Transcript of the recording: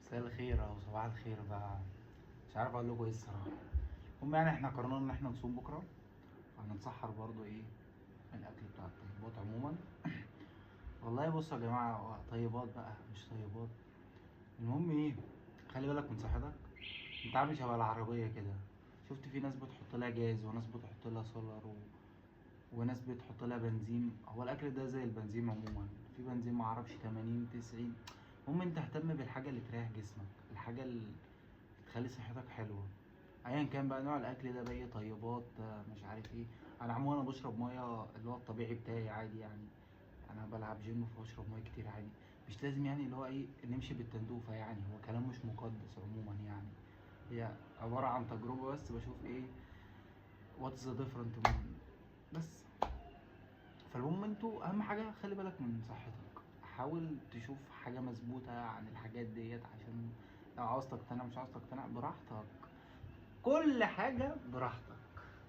مساء الخير او صباح الخير بقى. مش عارف اقول لكم ايه الصراحه. المهم يعني احنا قررنا ان احنا نصوم بكره، فهنتسحر برضو ايه من الاكل بتاع الطيبات عموما. والله بصوا يا جماعه، هو طيبات بقى مش طيبات، المهم ايه، خلي بالك من صحتك. انت عامل شبه العربيه كده، شفت في ناس بتحط لها جاز وناس بتحط لها سولار وناس بتحط لها بنزين. هو الاكل ده زي البنزين عموما، في بنزين معرفش 80 90. المهم انت اهتم بالحاجه اللي تريح جسمك، الحاجه اللي تخلي صحتك حلوه، ايا كان بقى نوع الاكل ده، بقى طيبات مش عارف ايه. انا عموما انا بشرب ميه اللي هو الطبيعي بتاعي عادي يعني. انا بلعب جيم فبشرب ميه كتير عادي. مش لازم يعني اللي هو ايه نمشي بالتندوفه، يعني هو كلام مش مقدس عموما يعني. هي عباره عن تجربه، بس بشوف ايه واتس ذا ديفرنت بس. فالمهم انتوا اهم حاجه خلي بالك من صحتك، حاول تشوف حاجه مظبوطه عن الحاجات ديت، عشان لو عاوز تقتنع مش عاوز تقتنع براحتك، كل حاجه براحتك.